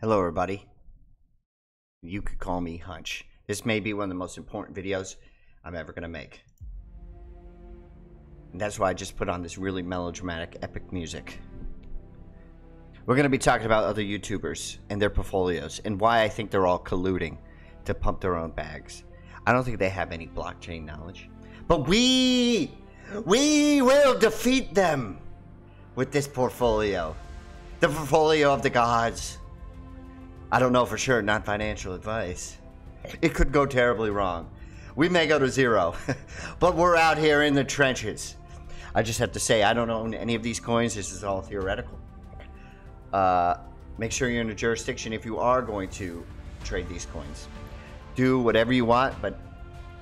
Hello everybody. You could call me Hunch. This may be one of the most important videos I'm ever going to make. And that's why I just put on this really melodramatic, epic music. We're going to be talking about other YouTubers and their portfolios and why I think they're all colluding to pump their own bags. I don't think they have any blockchain knowledge. But we will defeat them with this portfolio. The portfolio of the gods. I don't know for sure, not financial advice. It could go terribly wrong. We may go to zero, but we're out here in the trenches. I just have to say, I don't own any of these coins. This is all theoretical. Make sure you're in a jurisdiction if you are going to trade these coins. Do whatever you want, but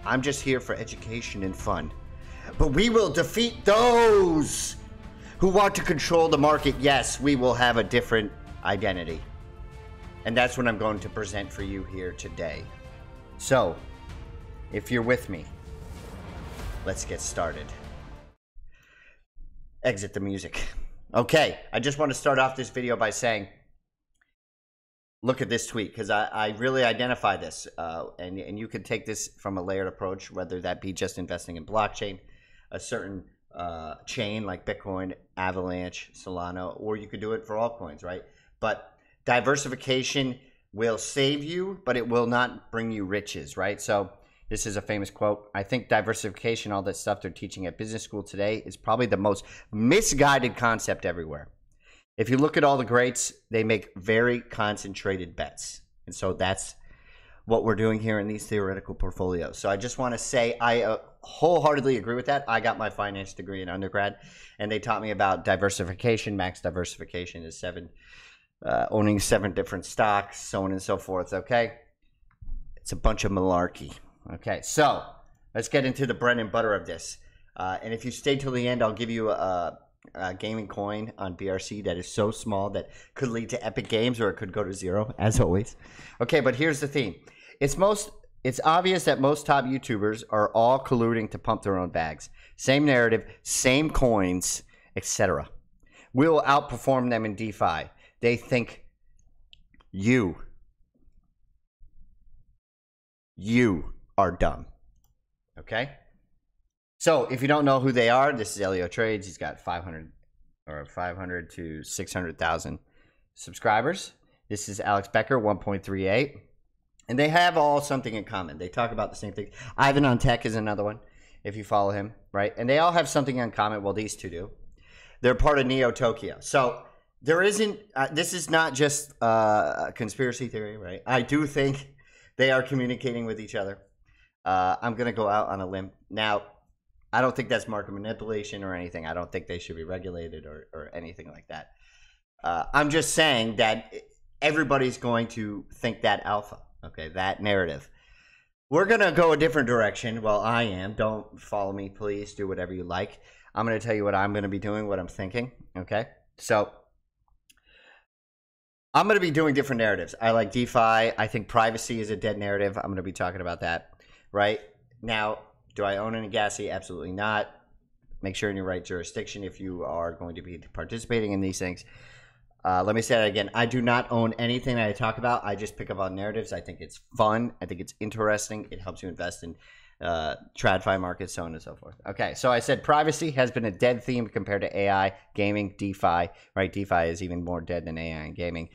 I'm just here for education and fun. But we will defeat those who want to control the market. Yes, we will have a different identity. And that's what I'm going to present for you here today. So, if you're with me, let's get started. Exit the music. Okay, I just want to start off this video by saying, look at this tweet, because I really identify this. And you can take this from a layered approach, whether that be just investing in blockchain, a certain chain like Bitcoin, Avalanche, Solana, or you could do it for all coins, right? But diversification will save you, but it will not bring you riches, right? So this is a famous quote. I think diversification, all that stuff they're teaching at business school today, is probably the most misguided concept everywhere. If you look at all the greats, they make very concentrated bets. And so that's what we're doing here in these theoretical portfolios. So I just want to say I wholeheartedly agree with that. I got my finance degree in undergrad, and they taught me about diversification. Max diversification is owning 7 different stocks, so on and so forth, okay? It's a bunch of malarkey. Okay, so let's get into the bread and butter of this. And if you stay till the end, I'll give you a gaming coin on BRC that is so small that could lead to epic games, or it could go to zero, as always. Okay, but here's the theme. It's obvious that most top YouTubers are all colluding to pump their own bags. Same narrative, same coins, etc. We'll outperform them in DeFi. They think you are dumb. Okay? So, if you don't know who they are, this is Elio Trades. He's got 500 to 600,000 subscribers. This is Alex Becker, 1.38. And they have all something in common. They talk about the same thing. Ivan on Tech is another one, if you follow him, right? And they all have something in common. Well, these two do. They're part of Neo Tokyo. So, there isn't, this is not just a conspiracy theory, right? I do think they are communicating with each other. I'm going to go out on a limb. Now, I don't think that's market manipulation or anything. I don't think they should be regulated or anything like that. I'm just saying that everybody's going to think that alpha, okay, that narrative. We're going to go a different direction. Well, I am. Don't follow me, please. Do whatever you like. I'm going to tell you what I'm going to be doing, what I'm thinking, okay? So I'm going to be doing different narratives. I like DeFi. I think privacy is a dead narrative. I'm going to be talking about that, right? Now, do I own any GHSY? Absolutely not. Make sure in your right jurisdiction if you are going to be participating in these things. Let me say that again. I do not own anything that I talk about. I just pick up on narratives. I think it's fun. I think it's interesting. It helps you invest in TradFi markets, so on and so forth. Okay, so I said privacy has been a dead theme compared to AI, gaming, DeFi, right? DeFi is even more dead than AI and gaming.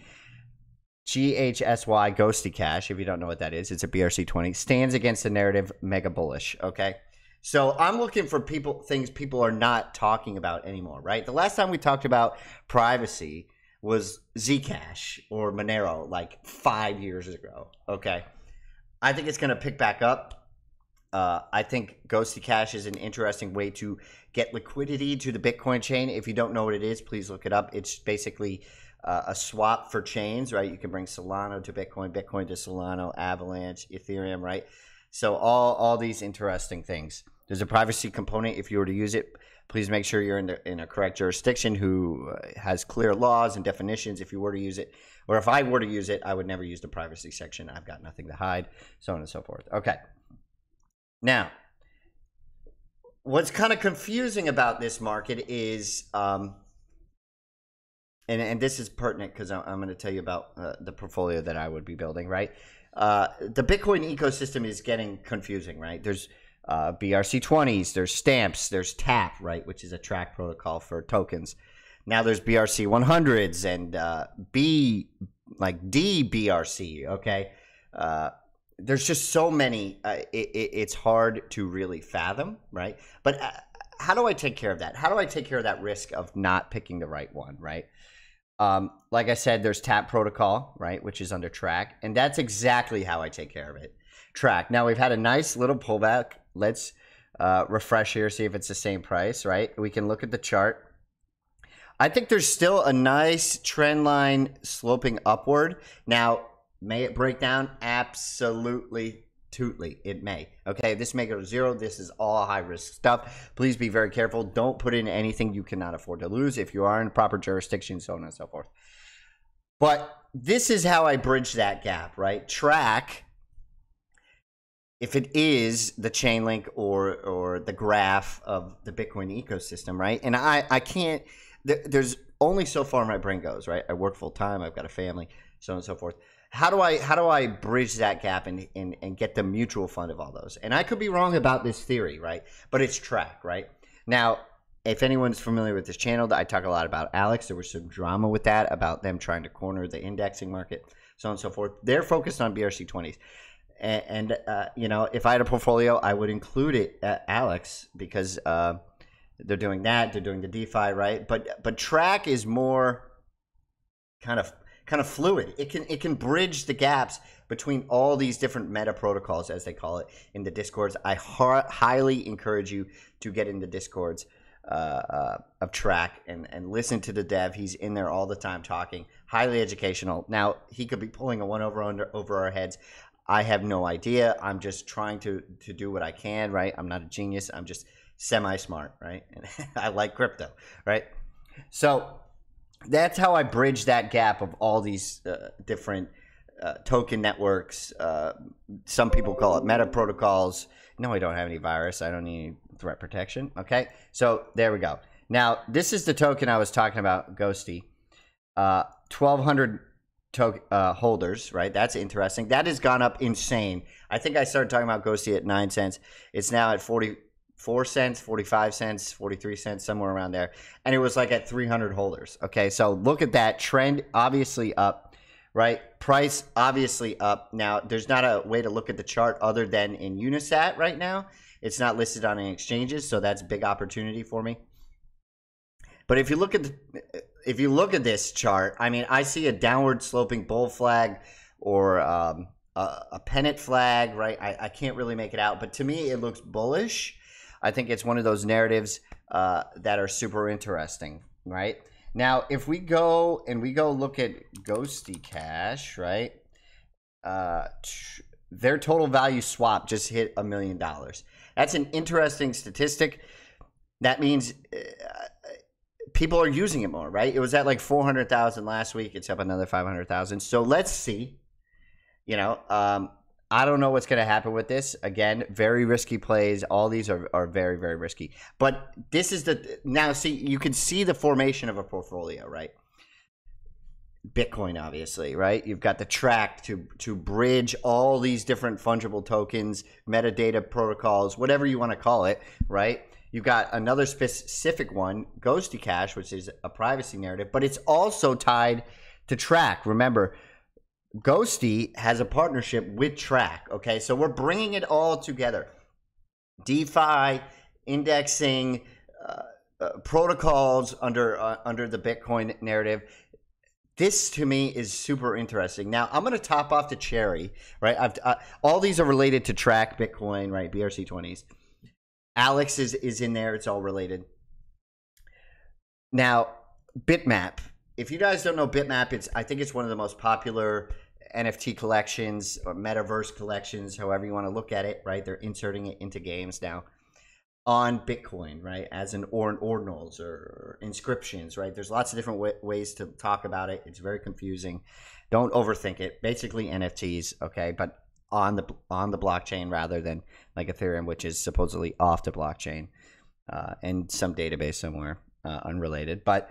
GHSY, Ghosty Cash, if you don't know what that is, it's a BRC20, stands against the narrative mega bullish, okay? So I'm looking for things people are not talking about anymore, right? The last time we talked about privacy was Zcash or Monero like 5 years ago, okay? I think it's going to pick back up. I think Ghosty Cash is an interesting way to get liquidity to the Bitcoin chain. If you don't know what it is, please look it up. It's basically a swap for chains, right? You can bring Solana to Bitcoin, Bitcoin to Solana, Avalanche, Ethereum, right? So all these interesting things. There's a privacy component. If you were to use it, please make sure you're in a correct jurisdiction who has clear laws and definitions. If you were to use it, or if I were to use it, I would never use the privacy section. I've got nothing to hide, so on and so forth. Okay. Now, what's kind of confusing about this market is and this is pertinent because I'm going to tell you about the portfolio that I would be building, right? The Bitcoin ecosystem is getting confusing, right? There's BRC20s, there's stamps, there's TAP, right, which is a track protocol for tokens. Now there's BRC100s and DBRC, okay? There's just so many, it's hard to really fathom, right? But how do I take care of that? How do I take care of that risk of not picking the right one, right? Like I said, there's TAP protocol, right, which is under track, and that's exactly how I take care of it. Track. Now we've had a nice little pullback. Let's refresh here, see if it's the same price, right? We can look at the chart. I think there's still a nice trend line sloping upward. Now, may it break down? Absolutely. Tootly, it may. Okay, this may go to zero. This is all high risk stuff. Please be very careful. Don't put in anything you cannot afford to lose if you are in proper jurisdiction, so on and so forth. But this is how I bridge that gap, right? Track, if it is the chain link or the graph of the Bitcoin ecosystem, right? And I can't, there's only so far my brain goes, right? I work full time. I've got a family, so on and so forth. How do I bridge that gap and get the mutual fund of all those? And I could be wrong about this theory, right? But it's track, right? Now, if anyone's familiar with this channel, I talk a lot about Alex. There was some drama with that, about them trying to corner the indexing market, so on and so forth. They're focused on BRC20s. And you know, if I had a portfolio, I would include it at Alex because they're doing that. They're doing the DeFi, right? But track is more kind of fluid. It can bridge the gaps between all these different meta protocols, as they call it, in the discords. I highly encourage you to get in the discords of track and listen to the dev. He's in there all the time talking, highly educational. Now he could be pulling a one over our heads. I have no idea. I'm just trying to do what I can, right? I'm not a genius. I'm just semi-smart, right? And I like crypto, right? So that's how I bridge that gap of all these different token networks. Some people call it meta protocols. No, I don't have any virus. I don't need threat protection. Okay, so there we go. Now, this is the token I was talking about, GHSY. 1,200 holders, right? That's interesting. That has gone up insane. I think I started talking about GHSY at 9 cents. It's now at 44 cents, 45 cents, 43 cents, somewhere around there. And it was like at 300 holders. Okay, so look at that. Trend obviously up, right? Price obviously up. Now, there's not a way to look at the chart other than in Unisat right now. It's not listed on any exchanges, so that's a big opportunity for me. But if you look at this chart, I mean, I see a downward sloping bull flag or a pennant flag, right? I can't really make it out, but to me, it looks bullish. I think it's one of those narratives that are super interesting, right? Now, if we go look at GHSY Cash, right? Their total value swap just hit $1 million. That's an interesting statistic. That means people are using it more, right? It was at like 400,000 last week. It's up another 500,000. So let's see. You know, I don't know what's going to happen with this. Again, very risky plays. All these are very, very risky. But this is now see, you can see the formation of a portfolio, right? Bitcoin, obviously, right? You've got the track to bridge all these different fungible tokens, metadata protocols, whatever you want to call it, right? You've got another specific one, GHSY Cash, which is a privacy narrative, but it's also tied to track. Remember, GHSY has a partnership with track, okay? So we're bringing it all together. DeFi, indexing, protocols under the Bitcoin narrative. This, to me, is super interesting. Now, I'm going to top off the cherry, right? All these are related to track, Bitcoin, right? BRC20s. Alex is in there. It's all related. Now, Bitmap. If you guys don't know Bitmap, I think it's one of the most popular NFT collections or metaverse collections, however you want to look at it, right? They're inserting it into games now on Bitcoin, right? As an ordinals or inscriptions, right? There's lots of different ways to talk about it. It's very confusing. Don't overthink it. Basically NFTs, okay? But on the blockchain rather than like Ethereum, which is supposedly off the blockchain and some database somewhere unrelated. But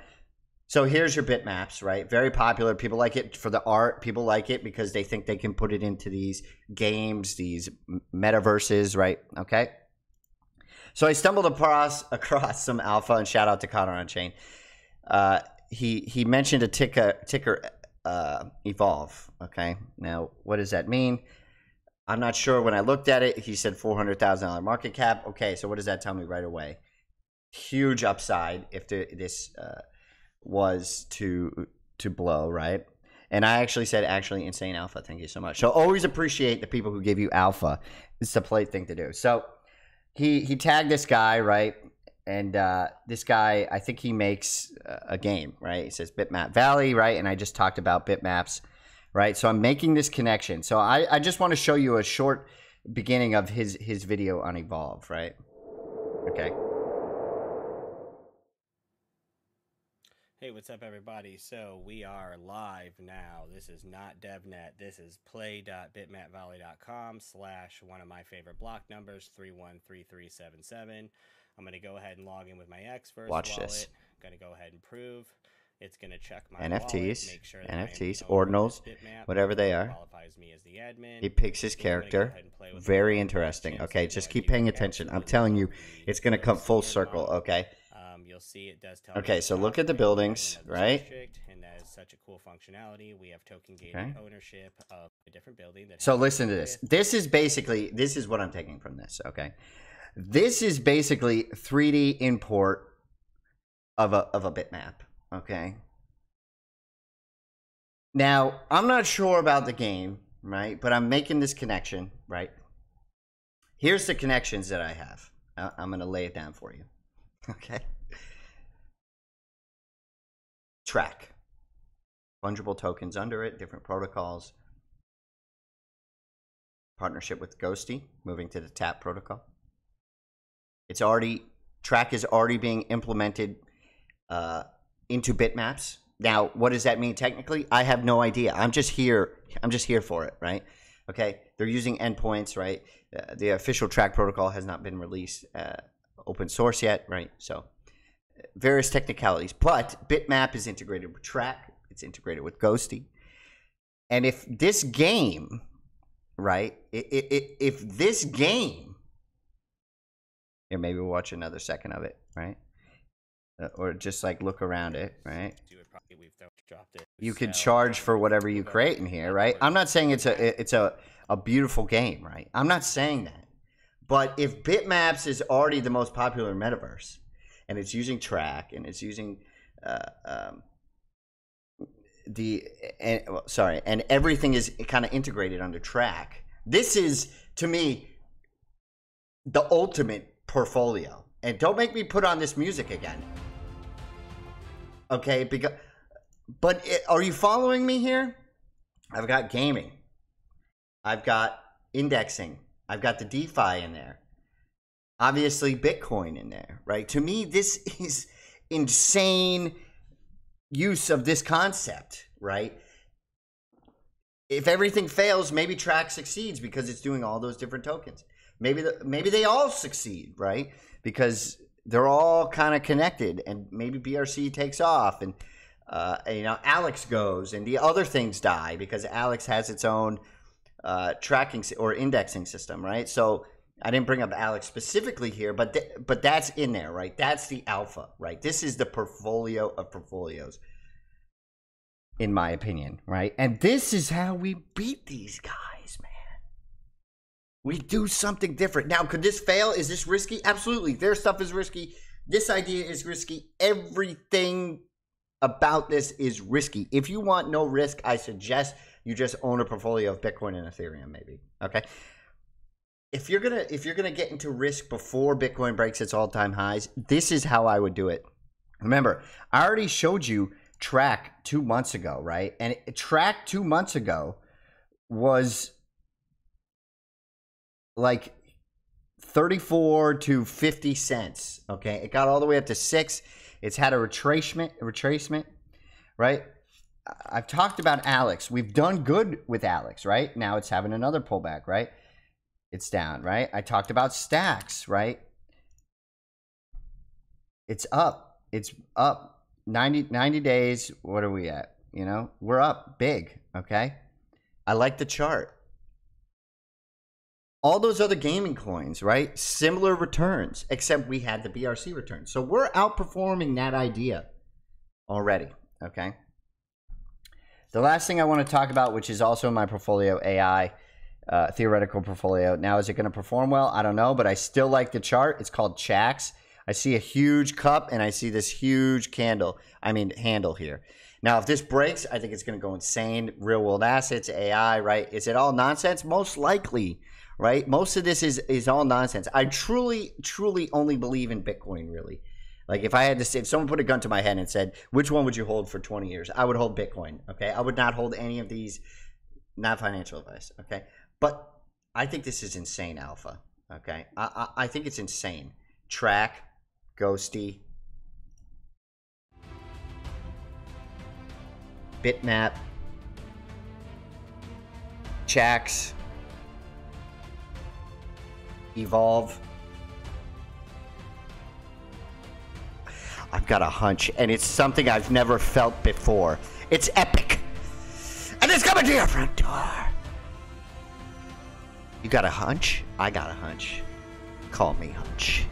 So here's your bitmaps, right? Very popular. People like it for the art. People like it because they think they can put it into these games, these metaverses, right? Okay. So I stumbled across some alpha, and shout out to Connor on Chain. He mentioned a ticker evolve. Okay. Now, what does that mean? I'm not sure. When I looked at it, he said $400,000 market cap. Okay. So what does that tell me right away? Huge upside if this was to blow, right? And I actually said insane alpha. Thank you so much. So always appreciate the people who give you alpha. It's the play thing to do. So he tagged this guy, right? And this guy, I think he makes a game, right? He says Bitmap Valley, right? And I just talked about bitmaps, right? So I'm making this connection. So I just want to show you a short beginning of his video on Evolve, right? Okay. Hey, what's up, everybody? So we are live now. This is not DevNet. This is play.bitmapvalley.com / one of my favorite block numbers, 313377. I'm going to go ahead and log in with my X first Watch wallet. this. Going to go ahead and prove. It's going to check my NFTs, wallet, make sure that NFTs, ordinals, whatever they are. Qualifies me as the admin. He picks his character. Very interesting. Okay, just keep paying attention. I'm telling you, it's going to come full circle, okay? You'll see it does tell okay, so look at the buildings, right? And that is such a cool functionality. We have token gated ownership of a different building. So listen to this. This is what I'm taking from this, okay? This is basically 3D import of a bitmap, okay? Now, I'm not sure about the game, right? But I'm making this connection, right? Here's the connections that I have. I'm going to lay it down for you, okay? Track. Fungible tokens under it, different protocols. Partnership with Ghosty, moving to the TAP protocol. Track is already being implemented into bitmaps. Now, what does that mean technically? I have no idea. I'm just here for it, right? Okay, they're using endpoints, right? The official Track protocol has not been released open source yet, right? So various technicalities, but Bitmap is integrated with Track. It's integrated with Ghosty. And if this game, right? If this game, here, maybe we'll watch another second of it, right? Or just like look around it, right? You could charge for whatever you create in here, right? I'm not saying it's a beautiful game, right? I'm not saying that. But if Bitmaps is already the most popular metaverse, and it's using Track, and it's using and everything is kind of integrated under Track, this is, to me, the ultimate portfolio. And don't make me put on this music again. Okay, are you following me here? I've got gaming. I've got indexing. I've got the DeFi in there. Obviously, Bitcoin in there, right? To me, this is insane use of this concept, right? If everything fails, maybe Track succeeds because it's doing all those different tokens. Maybe they all succeed, right? Because they're all kind of connected, and maybe BRC takes off, and Alex goes, and the other things die because Alex has its own tracking or indexing system, right? So I didn't bring up Alex specifically here, but that's in there, right? That's the alpha, right? This is the portfolio of portfolios, in my opinion, right? And this is how we beat these guys, man. We do something different. Now, could this fail? Is this risky? Absolutely. Their stuff is risky. This idea is risky. Everything about this is risky. If you want no risk, I suggest you just own a portfolio of Bitcoin and Ethereum, maybe. Okay. If you're gonna get into risk before Bitcoin breaks its all-time highs, this is how I would do it. Remember, I already showed you Track 2 months ago, right? And Track 2 months ago was like 34 to 50 cents. Okay, it got all the way up to 6. It's had a retracement, right? I've talked about Alex. We've done good with Alex, right? Now it's having another pullback, right? It's down, right? I talked about Stacks, right? It's up. It's up. 90 days, what are we at? You know, we're up big, okay? I like the chart. All those other gaming coins, right? Similar returns, except we had the BRC return. So we're outperforming that idea already, okay? The last thing I want to talk about, which is also in my portfolio, AI, theoretical portfolio. Now, is it going to perform well? I don't know, but I still like the chart. It's called CHACS. I see a huge cup and I see this huge handle here. Now, if this breaks, I think it's going to go insane. Real world assets, AI, right? Is it all nonsense? Most likely, right? Most of this is all nonsense. I truly only believe in Bitcoin, really. Like if I had to say, if someone put a gun to my head and said, which one would you hold for 20 years? I would hold Bitcoin, okay? I would not hold any of these, not financial advice, okay? But I think this is insane alpha, okay? I think it's insane. Track, Ghosty, Bitmap, CHACS, Evolve. I've got a hunch, and it's something I've never felt before. It's epic. And it's coming to your front door. You got a hunch? I got a hunch. Call me Hunch.